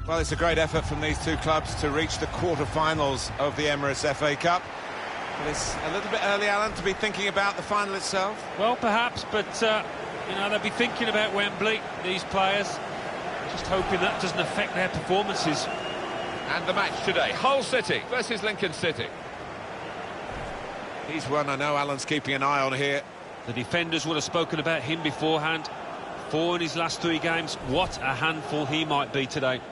Well, it's a great effort from these two clubs to reach the quarter-finals of the Emirates FA Cup. But it's a little bit early, Alan, to be thinking about the final itself. Well, perhaps, but, you know, they'll be thinking about Wembley, these players. Just hoping that doesn't affect their performances. And the match today, Hull City versus Lincoln City. He's one I know Alan's keeping an eye on here. The defenders would have spoken about him beforehand. 4 in his last 3 games. What a handful he might be today.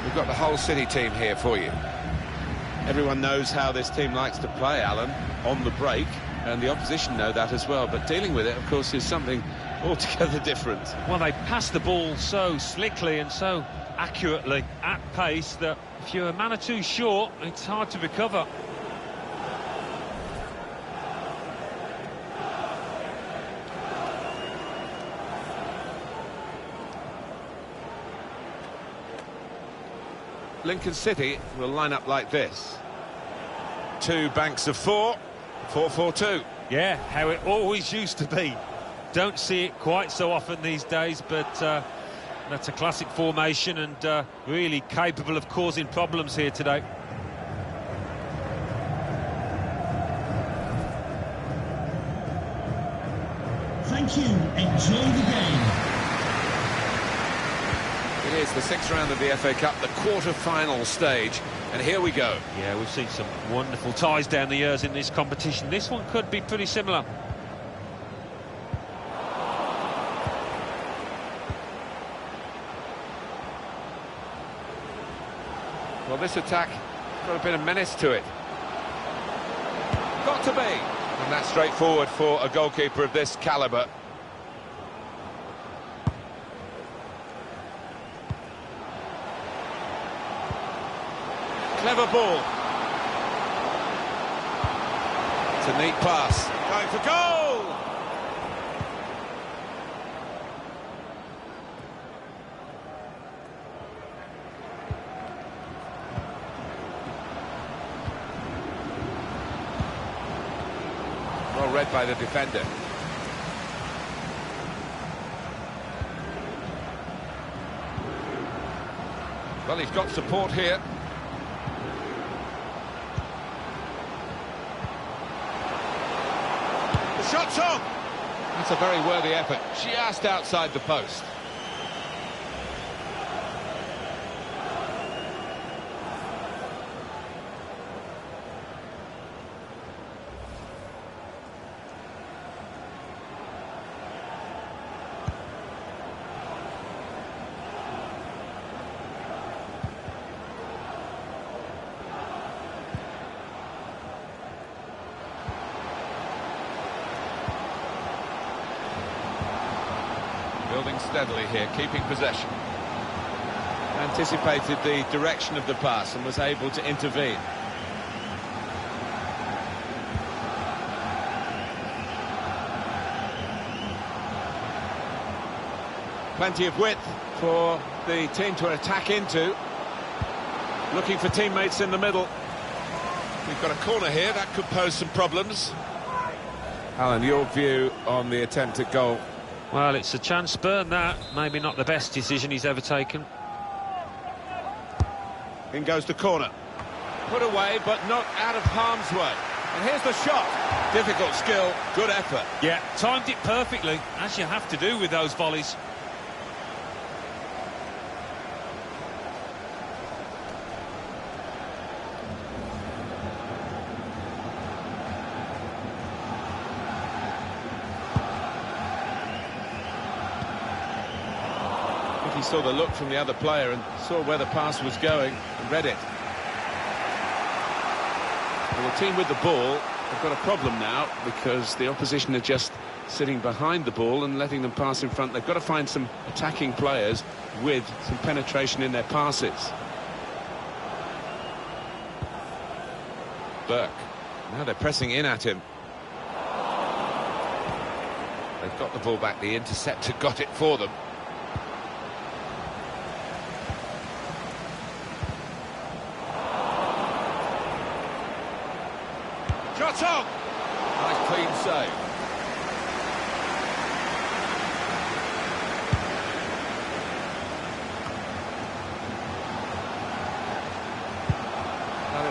We've got the Hull City team here for you. Everyone knows how this team likes to play, Alan, on the break, and the opposition know that as well. But dealing with it, of course, is something altogether different. Well, they pass the ball so slickly and so accurately at pace that if you're a man or two short, it's hard to recover. Lincoln City will line up like this. 2 banks of 4, 4-4-2. Yeah, how it always used to be. Don't see it quite so often these days, but that's a classic formation and really capable of causing problems here today. Thank you. Enjoy the game. It is the 6th round of the FA Cup, the quarter-final stage, and here we go. Yeah, we've seen some wonderful ties down the years in this competition. This one could be pretty similar. Well, this attack got a bit of menace to it. Got to be. And that's straightforward for a goalkeeper of this calibre. Clever ball. It's a neat pass. Going for goal! Well read by the defender. Well, he's got support here. Shot's on! That's a very worthy effort, just outside the post. Building steadily here, keeping possession. Anticipated the direction of the pass and was able to intervene. Plenty of width for the team to attack into. Looking for teammates in the middle. We've got a corner here, that could pose some problems. Alan, your view on the attempt at goal? Well, it's a chance spurn, that. Maybe not the best decision he's ever taken. In goes the corner. Put away, but not out of harm's way. And here's the shot. Difficult skill, good effort. Yeah, timed it perfectly, as you have to do with those volleys. He saw the look from the other player and saw where the pass was going and read it. Well, the team with the ball have got a problem now because the opposition are just sitting behind the ball and letting them pass in front. They've got to find some attacking players with some penetration in their passes. Burke. Now they're pressing in at him. They've got the ball back. The interceptor got it for them.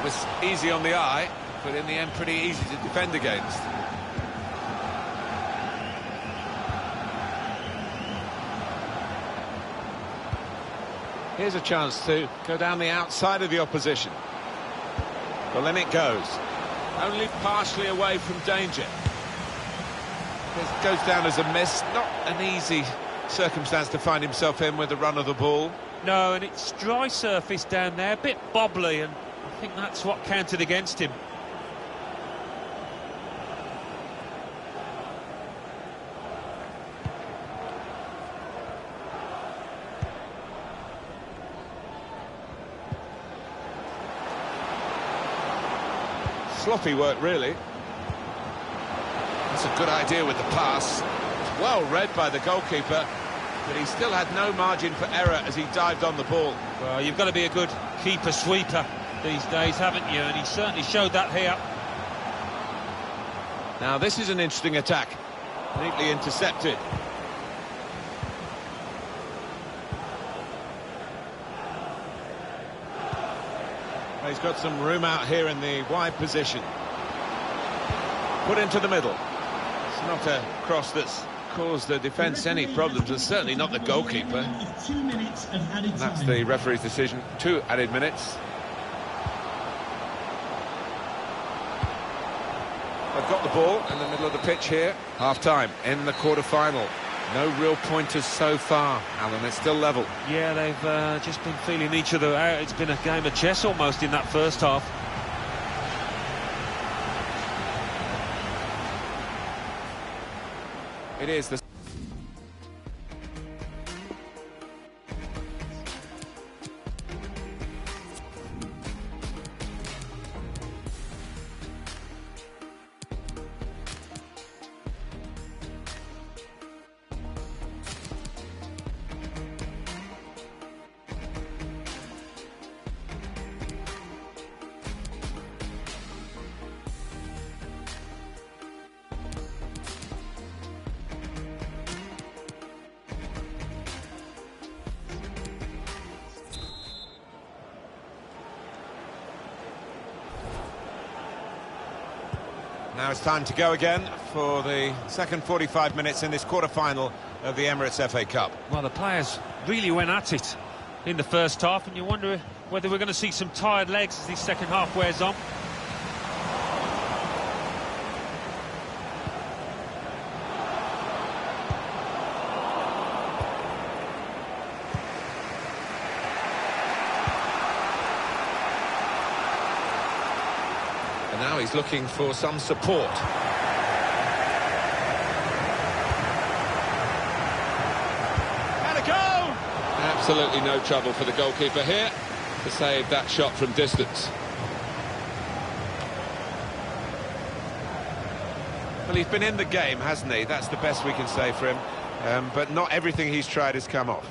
was easy on the eye, but in the end pretty easy to defend against. Here's a chance to go down the outside of the opposition. Well, then it goes. Only partially away from danger. It goes down as a miss. Not an easy circumstance to find himself in with the run of the ball. No, and it's dry surface down there, a bit bobbly, and I think that's what counted against him. Sloppy work, really. That's a good idea with the pass. It's well read by the goalkeeper, but he still had no margin for error as he dived on the ball. Well, you've got to be a good keeper-sweeper these days, haven't you? And he certainly showed that here. Now, this is an interesting attack. Neatly intercepted. He's got some room out here in the wide position. Put into the middle. It's not a cross that's caused the defence any problems, and certainly not the goalkeeper. That's the referee's decision. 2 added minutes. They've got the ball in the middle of the pitch here. Half-time in the quarter-final. No real pointers so far, Alan. It's still level. Yeah, they've just been feeling each other out. It's been a game of chess almost in that first half. It is the... Now it's time to go again for the second 45 minutes in this quarter-final of the Emirates FA Cup. Well, the players really went at it in the first half, and you wonder whether we're going to see some tired legs as the second half wears on. And now he's looking for some support. And a goal! Absolutely no trouble for the goalkeeper here to save that shot from distance. Well, he's been in the game, hasn't he? That's the best we can say for him. But not everything he's tried has come off.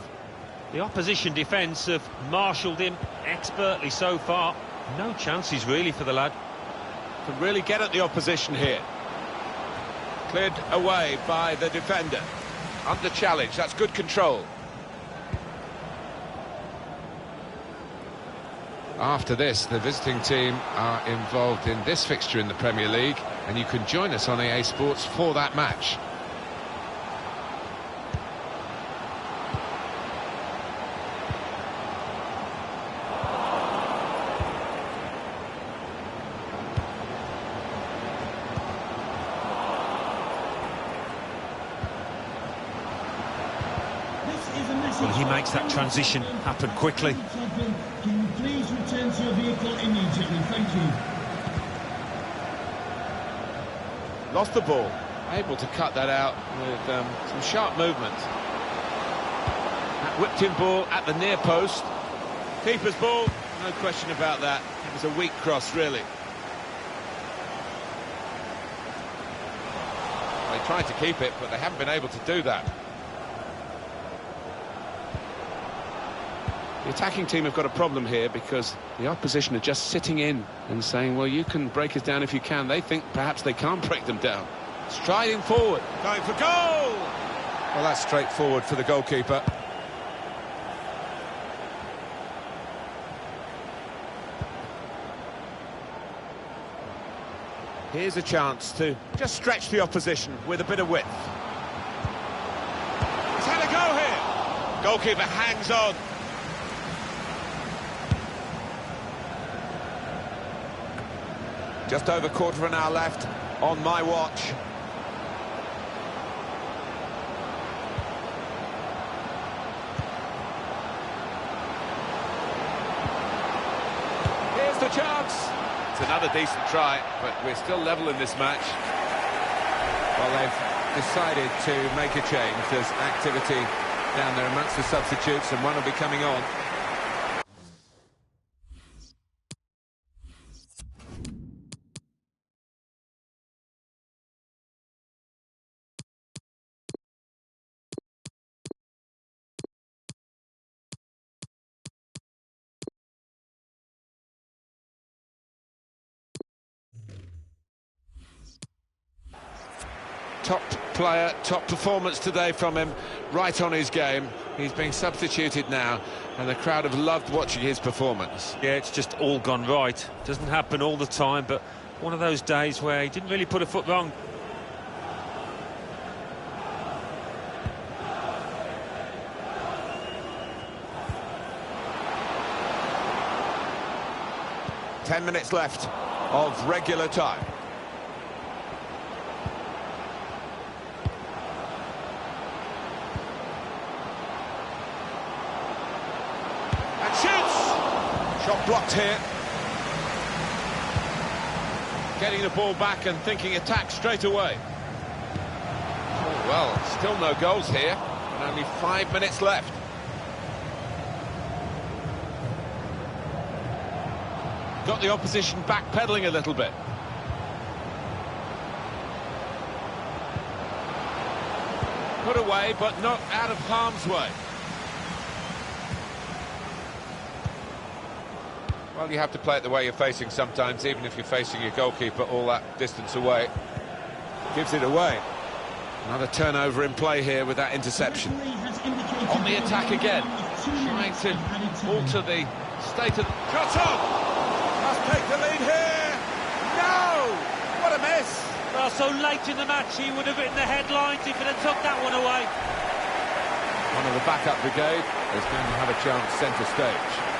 The opposition defence have marshalled him expertly so far. No chances really for the lad. Can really get at the opposition here. Cleared away by the defender. Under challenge, that's good control. After this, the visiting team are involved in this fixture in the Premier League, and you can join us on EA Sports for that match. Well, he makes that transition happen quickly. Can you please return to your vehicle immediately? Thank you. Lost the ball. Able to cut that out with some sharp movement. That whipped-in ball at the near post. Keeper's ball, no question about that. It was a weak cross, really. They tried to keep it, but they haven't been able to do that. The attacking team have got a problem here because the opposition are just sitting in and saying, well, you can break us down if you can. They think perhaps they can't break them down. Striding forward, going for goal! Well, that's straightforward for the goalkeeper. Here's a chance to just stretch the opposition with a bit of width. He's had a go here. Goalkeeper hangs on. Just over quarter of an hour left on my watch. Here's the chance. It's another decent try, but we're still level in this match. Well, they've decided to make a change. There's activity down there amongst the substitutes, and one will be coming on. Top player, top performance today from him, right on his game. He's being substituted now, and the crowd have loved watching his performance. Yeah, it's just all gone right. Doesn't happen all the time, but one of those days where he didn't really put a foot wrong. Ten minutes left of regular time. Shot blocked here. Getting the ball back and thinking attack straight away. Oh, well, still no goals here, and only 5 minutes left. Got the opposition backpedaling a little bit. Put away, but not out of harm's way. Well, you have to play it the way you're facing sometimes, even if you're facing your goalkeeper all that distance away. Gives it away. Another turnover in play here with that interception. On the attack again. Trying to alter the state of... Shot on! Must take the lead here! No! What a miss! Well, so late in the match, he would have written the headlines if it had took that one away. One of the backup brigade is going to have a chance centre stage.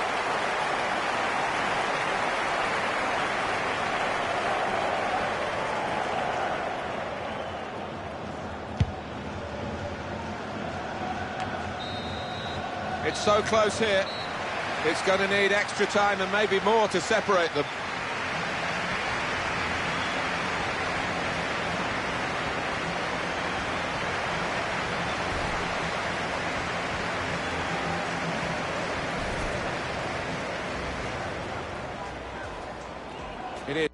It's so close here. It's going to need extra time and maybe more to separate them. It is.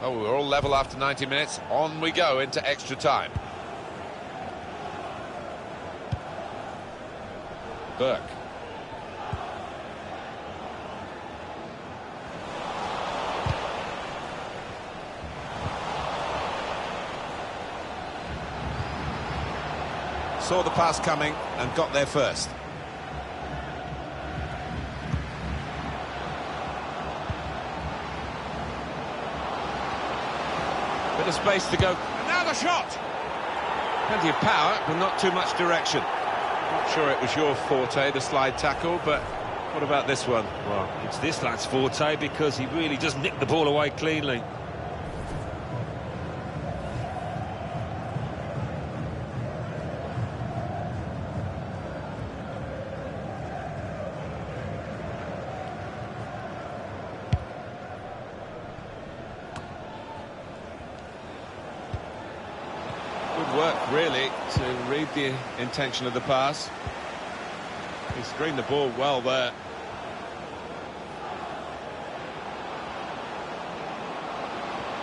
Oh, we're all level after 90 minutes. On we go into extra time. Burke. Saw the pass coming and got there first. Bit of space to go. And now the shot! Plenty of power, but not too much direction. Not sure it was your forte, the slide tackle, but what about this one? Well, it's this lad's forte because he really just nicked the ball away cleanly. Good work, really, to read the intention of the pass. He screened the ball well there.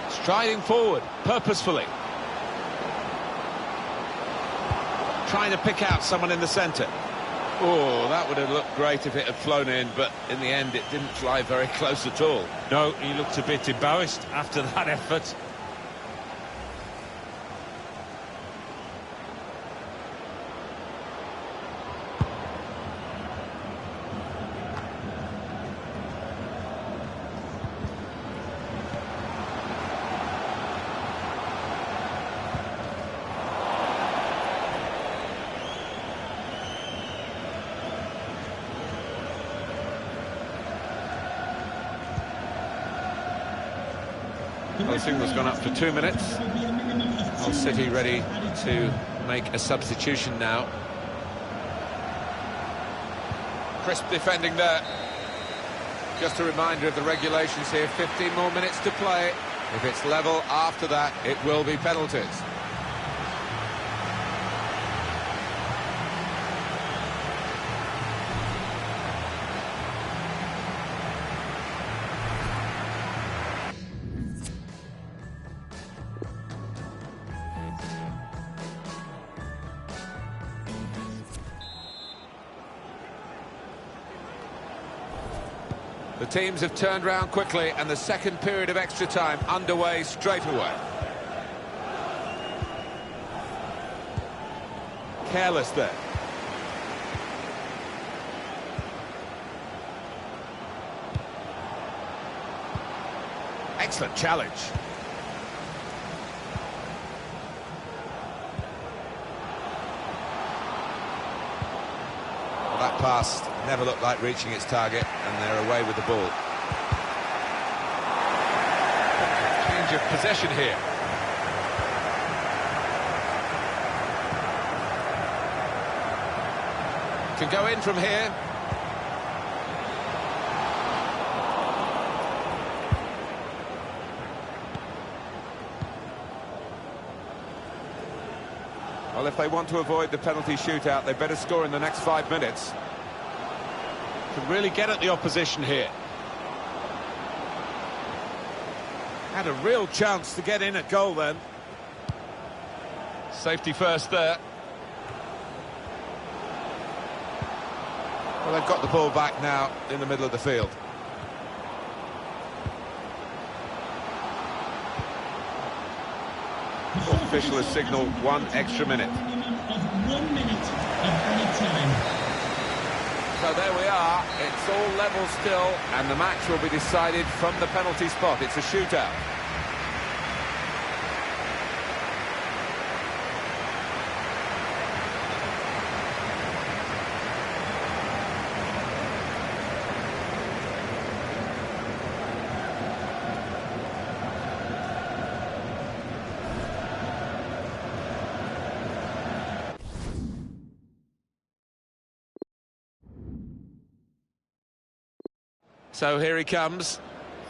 Striding forward, purposefully. Trying to pick out someone in the centre. Oh, that would have looked great if it had flown in, but in the end it didn't fly very close at all. No, he looked a bit embarrassed after that effort. The signal's gone up for 2 minutes. Hull City ready to make a substitution now. Crisp defending there. Just a reminder of the regulations here, 15 more minutes to play. If it's level after that, it will be penalties. The teams have turned round quickly and the second period of extra time underway straight away. Careless there. Excellent challenge. Well, that pass never looked like reaching its target, and they're away with the ball. Change of possession here. Can go in from here. Well, if they want to avoid the penalty shootout, they better score in the next 5 minutes. Can really get at the opposition here. Had a real chance to get in at goal then. Safety first there. Well, they've got the ball back now in the middle of the field. Official has signalled 1 extra minute. Of 1 minute of added time. So there we are, it's all level still, and the match will be decided from the penalty spot. It's a shootout. So here he comes.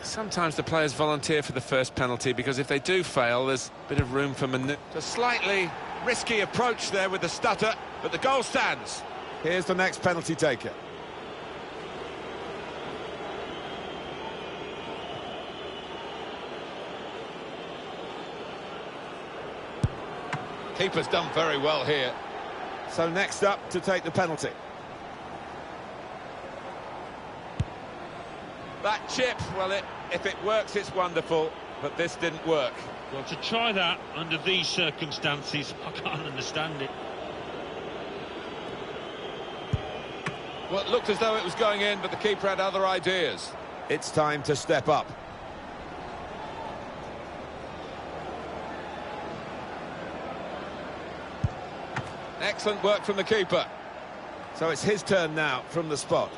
Sometimes the players volunteer for the first penalty because if they do fail, there's a bit of room for a slightly risky approach there with the stutter, but the goal stands. Here's the next penalty taker. Keeper's done very well here. So next up to take the penalty. That chip, well, if it works, it's wonderful, but this didn't work. Well, to try that under these circumstances, I can't understand it. Well, it looked as though it was going in, but the keeper had other ideas. It's time to step up. Excellent work from the keeper. So it's his turn now from the spot.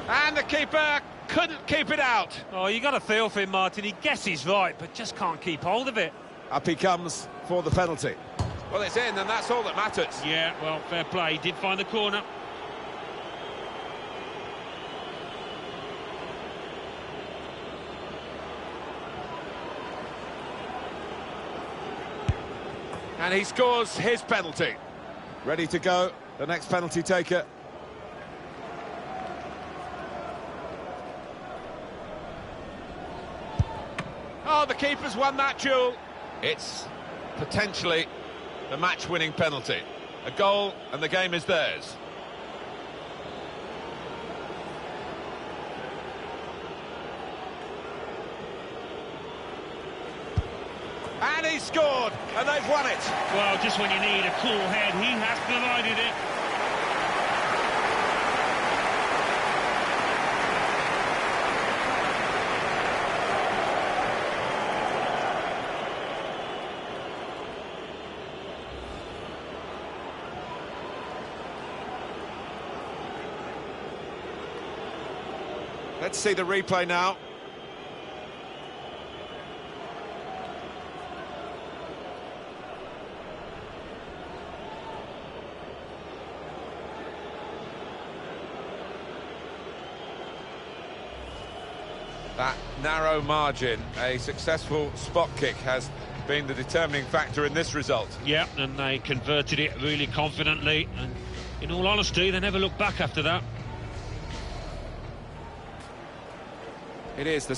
And the keeper couldn't keep it out. Oh, you got a feel for him, Martin. He guesses right, but just can't keep hold of it. Up he comes for the penalty. Well, it's in, and that's all that matters. Yeah, well, fair play. He did find the corner. And he scores his penalty. Ready to go, the next penalty taker. Oh, the keeper's won that duel. It's potentially the match-winning penalty. A goal, and the game is theirs. And he scored, and they've won it. Well, just when you need a cool head, he has provided it. Let's see the replay now. That narrow margin, a successful spot kick, has been the determining factor in this result. Yeah, and they converted it really confidently, and in all honesty, they never looked back after that. It is the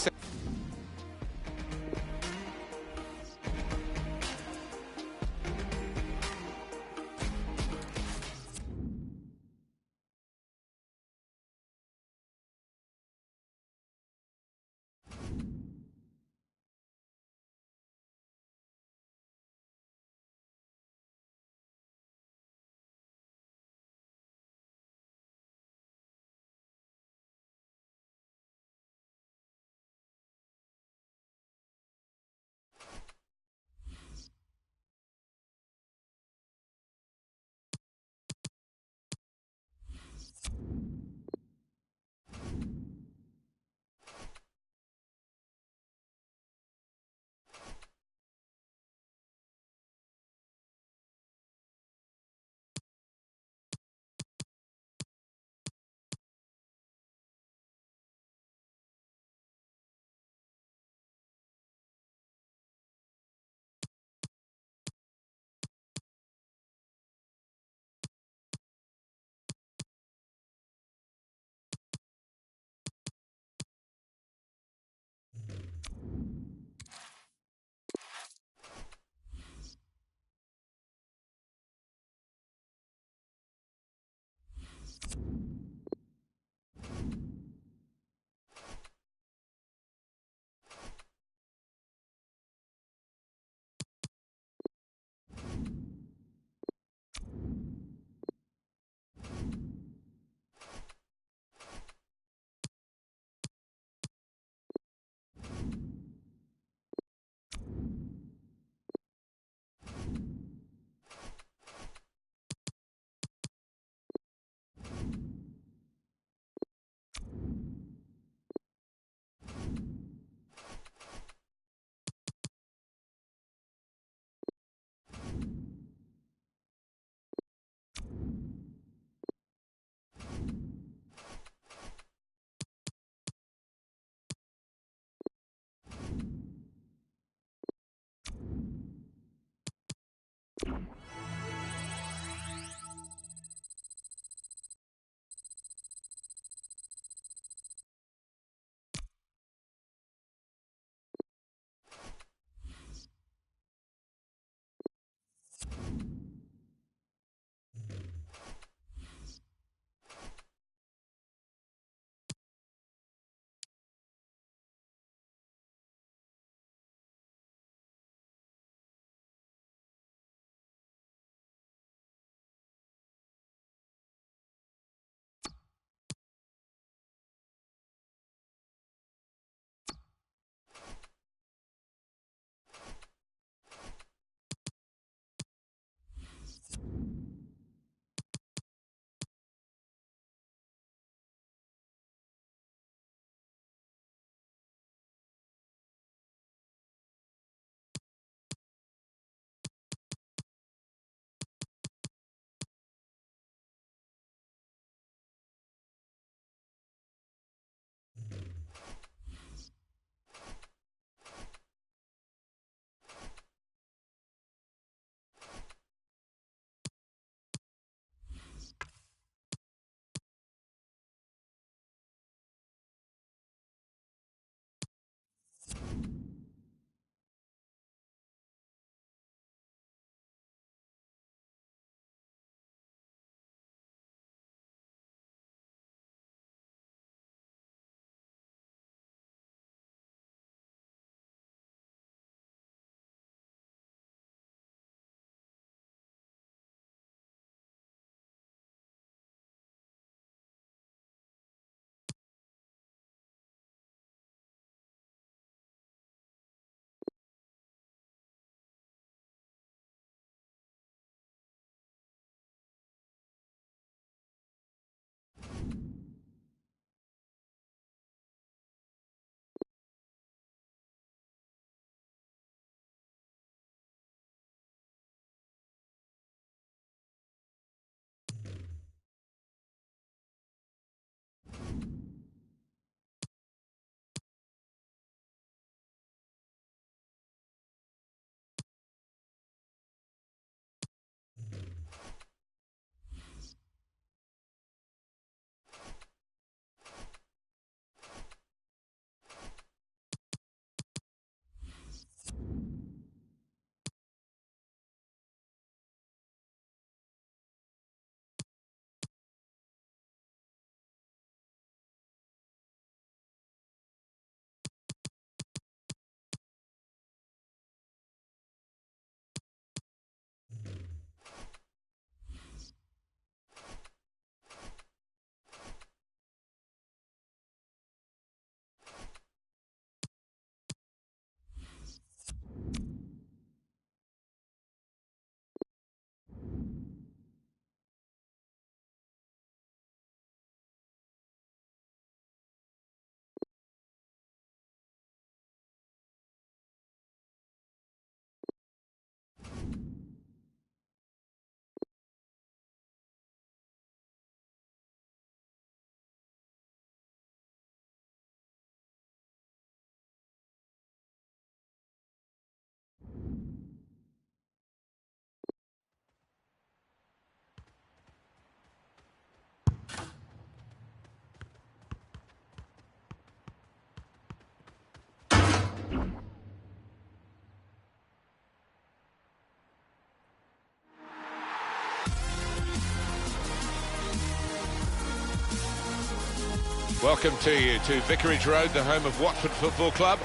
Welcome to you to Vicarage Road, the home of Watford Football Club.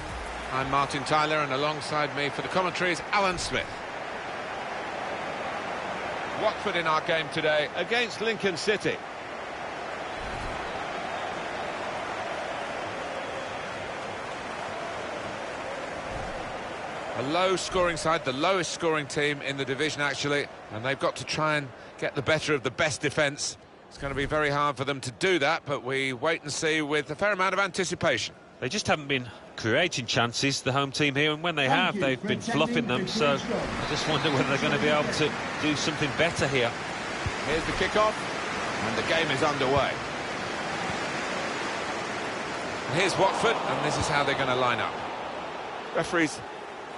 I'm Martin Tyler, and alongside me for the commentary is Alan Smith. Watford in our game today Against Lincoln City. a low-scoring side, the lowest scoring team in the division actually, and they've got to try and get the better of the best defence. It's going to be very hard for them to do that, but we wait and see with a fair amount of anticipation. They just haven't been creating chances, the home team here, and when they have, they've been fluffing them, so I just wonder whether they're going to be able to do something better here. Here's the kick-off, and the game is underway. And here's Watford, and this is how they're going to line up. Referees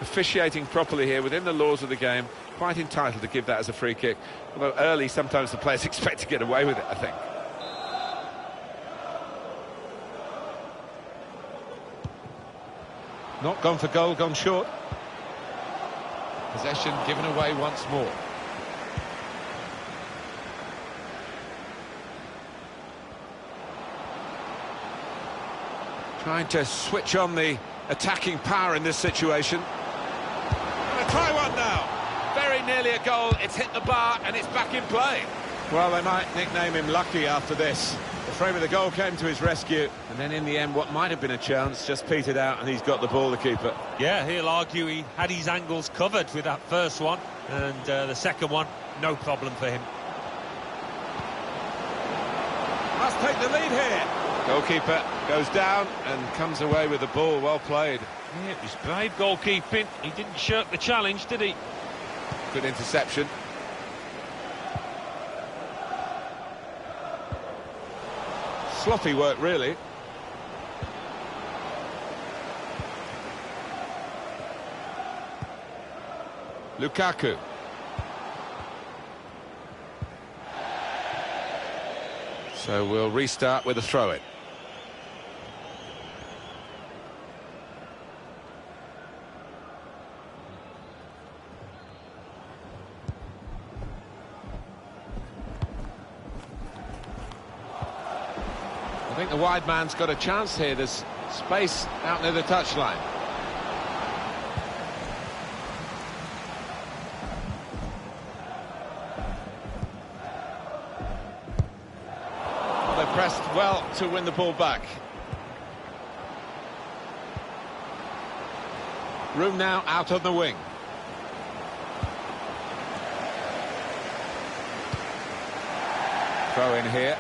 officiating properly here within the laws of the game, quite entitled to give that as a free kick, although early sometimes the players expect to get away with it, I think. Not gone for goal, gone short. Possession given away once more. Trying to switch on the attacking power in this situation. Gonna try one now. Very nearly a goal, it's hit the bar and it's back in play. Well, they might nickname him Lucky after this. The frame of the goal came to his rescue, and then in the end what might have been a chance just petered out, and he's got the ball, the keeper. Yeah, he'll argue he had his angles covered with that first one, and the second one, no problem for him. Must take the lead here. Goalkeeper goes down and comes away with the ball. Well played. Yeah, it was brave goalkeeping. He didn't shirk the challenge, did he? Good interception. Sloppy work, really. Lukaku. So we'll restart with a throw-in. I think the wide man's got a chance here. There's space out near the touchline. They pressed well to win the ball back. Room now out on the wing. Throw in here.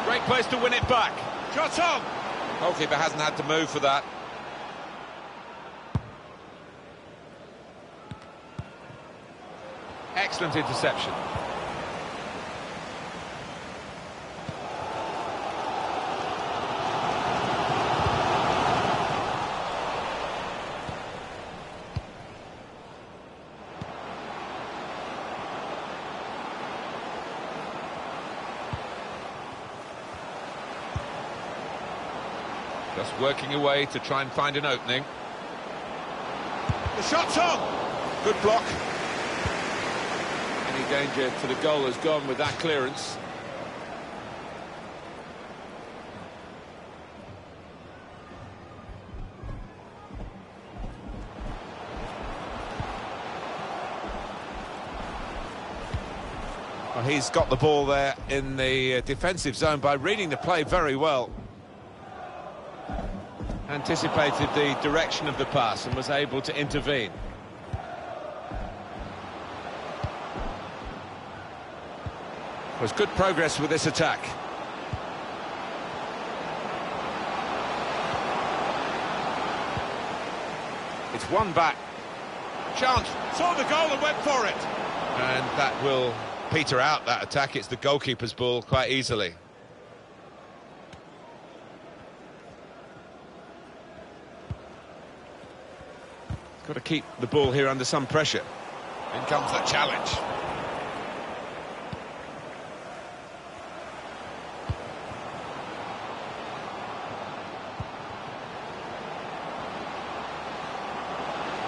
Great place to win it back. Shot on! Goalkeeper hasn't had to move for that. Excellent interception. Just working away to try and find an opening. The shot's on! Good block. Any danger to the goal has gone with that clearance. Well, he's got the ball there in the defensive zone by reading the play very well. Anticipated the direction of the pass and was able to intervene. Was good progress with this attack. It's one back. Chance, saw the goal and went for it. And that will peter out that attack. It's the goalkeeper's ball quite easily. Got to keep the ball here under some pressure. In comes the challenge.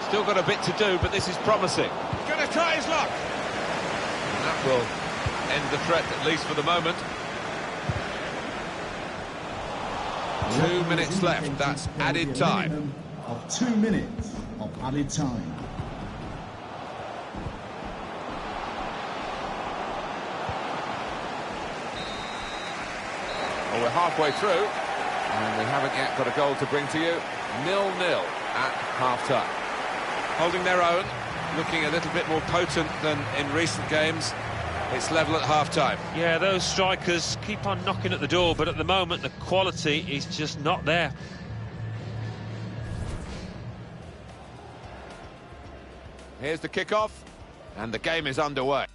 Still got a bit to do, but this is promising. Going to try his luck. And that will end the threat, at least for the moment. 2 minutes left, that's added time. Of 2 minutes of added time. Well, we're halfway through, and we haven't yet got a goal to bring to you. 0-0 at half-time. Holding their own, looking a little bit more potent than in recent games. It's level at half-time. Yeah, those strikers keep on knocking at the door, but at the moment the quality is just not there. Here's the kick-off, and the game is underway.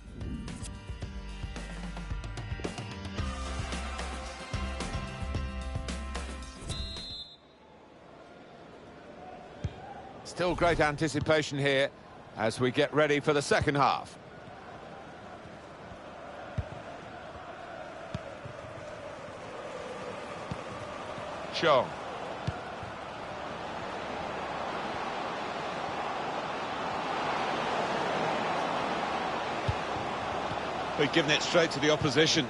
Still great anticipation here as we get ready for the second half. Chong. We've given it straight to the opposition.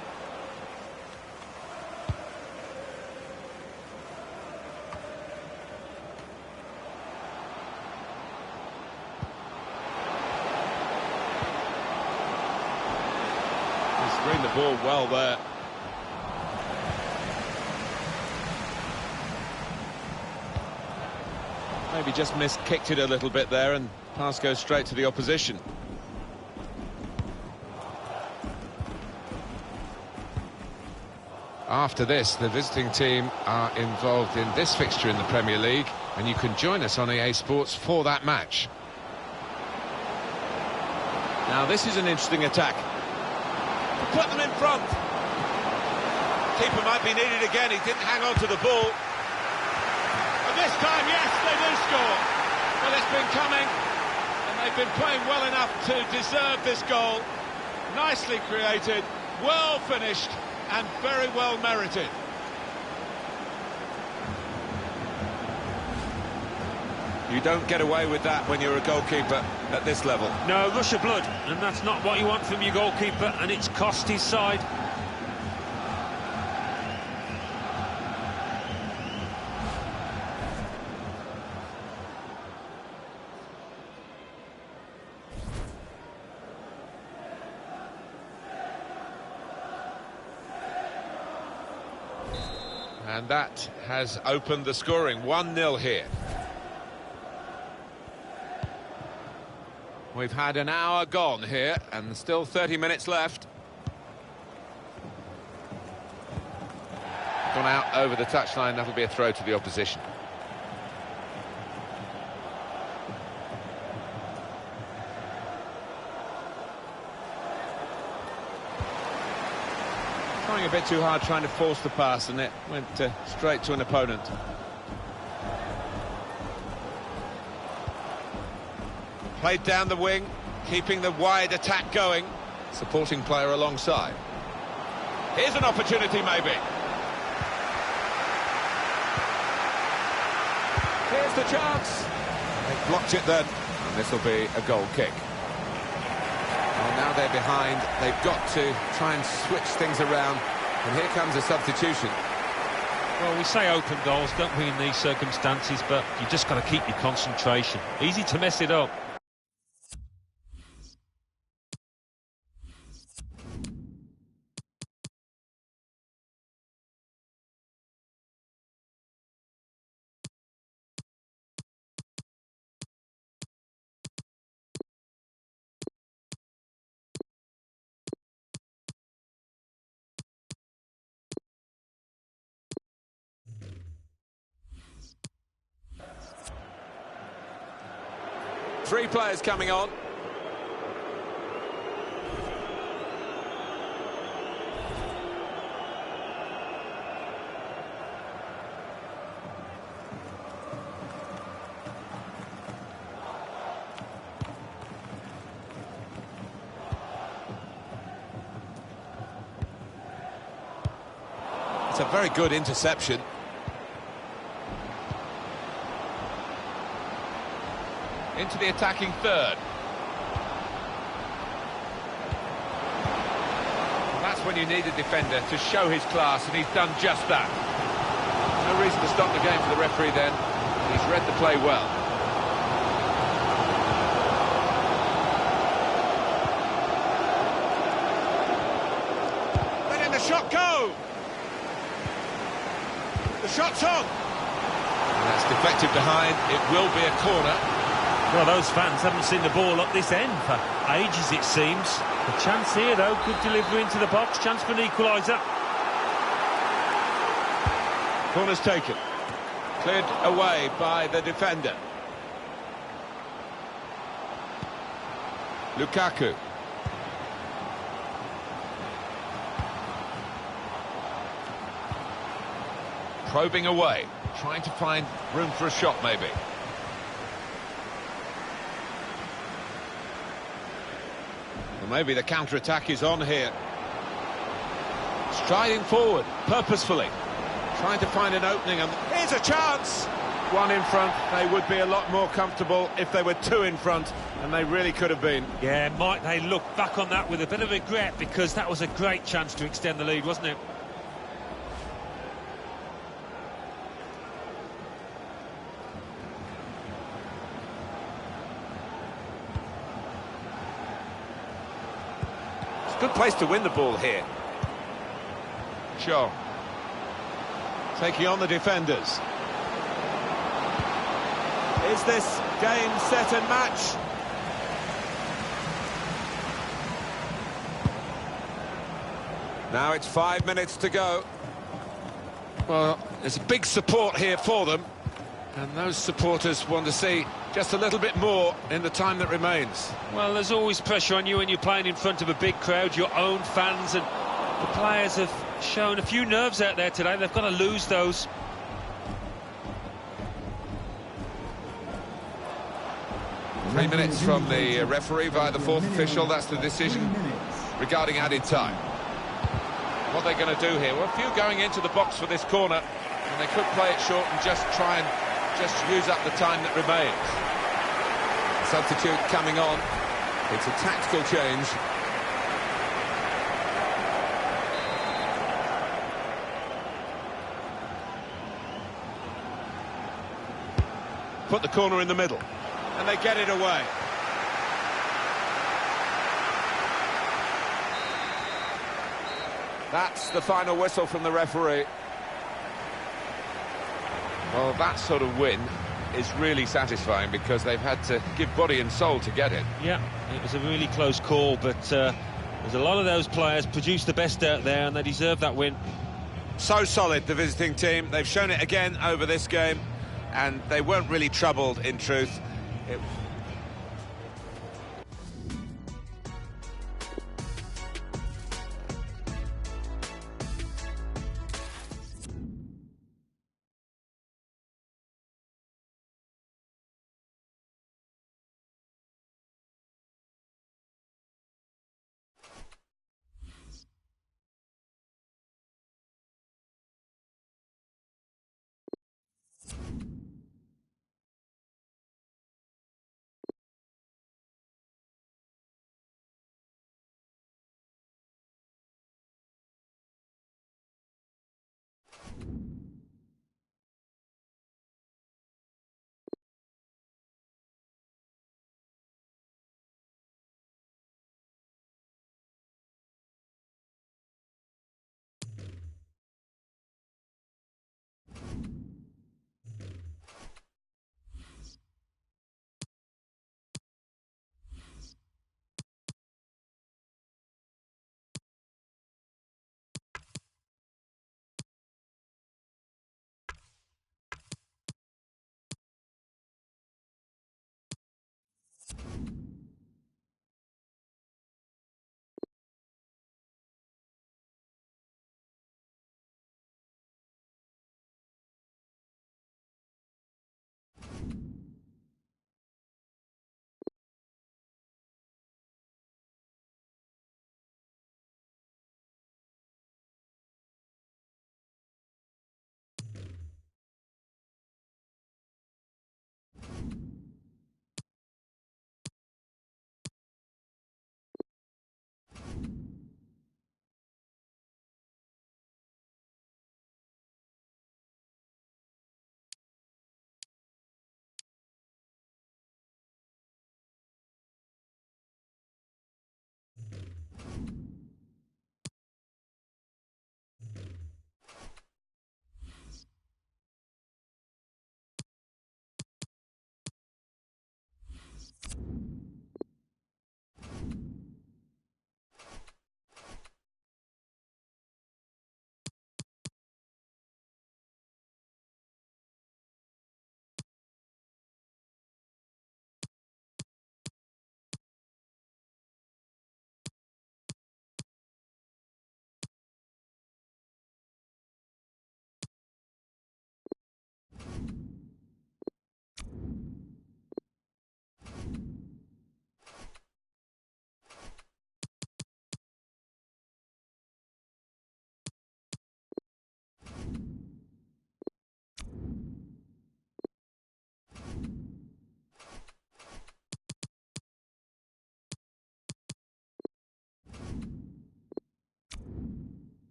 He's screened the ball well there. Maybe just kicked it a little bit there, and pass goes straight to the opposition. After this, the visiting team are involved in this fixture in the Premier League, and you can join us on EA Sports for that match. Now this is an interesting attack. Put them in front. Keeper might be needed again. He didn't hang on to the ball. And this time, yes, they do score. Well, it's been coming, and they've been playing well enough to deserve this goal. Nicely created, well finished, and very well merited. You don't get away with that when you're a goalkeeper at this level. No, rush of blood, and that's not what you want from your goalkeeper, and it's cost his side. And that has opened the scoring. 1-0 here. We've had an hour gone here, and still 30 minutes left. Gone out over the touchline, that'll be a throw to the opposition. Trying a bit too hard, trying to force the pass, and it went straight to an opponent. Played down the wing, keeping the wide attack going. Supporting player alongside. Here's an opportunity, maybe. Here's the chance. They blocked it then, and this will be a goal kick. Well, now they're behind. They've got to try and switch things around, and here comes a substitution. Well, we say open goals, don't we, in these circumstances, but you just got to keep your concentration. Easy to mess it up. Three players coming on. It's a very good interception. into the attacking third. And that's when you need a defender to show his class, and he's done just that. No reason to stop the game for the referee then. He's read the play well. Letting the shot go! The shot's on! And that's deflected behind. It will be a corner. Well, those fans haven't seen the ball up this end for ages, it seems. The chance here, though, good delivery into the box, chance for an equaliser. Corner's taken. Cleared away by the defender. Lukaku. Probing away, trying to find room for a shot maybe. Well, maybe the counter-attack is on here. Striding forward, purposefully. Trying to find an opening, and here's a chance! One in front, they would be a lot more comfortable if they were two in front, and they really could have been. Yeah, might they look back on that with a bit of regret, because that was a great chance to extend the lead, wasn't it? It's a good place to win the ball here. Sure. Taking on the defenders. Is this game set and match? Now it's 5 minutes to go. Well, there's a big support here for them, and those supporters want to see just a little bit more in the time that remains. Well, there's always pressure on you when you're playing in front of a big crowd, your own fans, and the players have shown a few nerves out there today. They've got to lose those. Three minutes from the referee via the fourth official. That's the decision regarding added time. What are they going to do here? Well, a few going into the box for this corner, and they could play it short and just try and just use up the time that remains. Substitute coming on. It's a tactical change. Put the corner in the middle, and they get it away. That's the final whistle from the referee. Well, that sort of win is really satisfying because they've had to give body and soul to get it. Yeah, it was a really close call, but there's a lot of those players produced the best out there, and they deserve that win. So solid, the visiting team. They've shown it again over this game, and they weren't really troubled, in truth.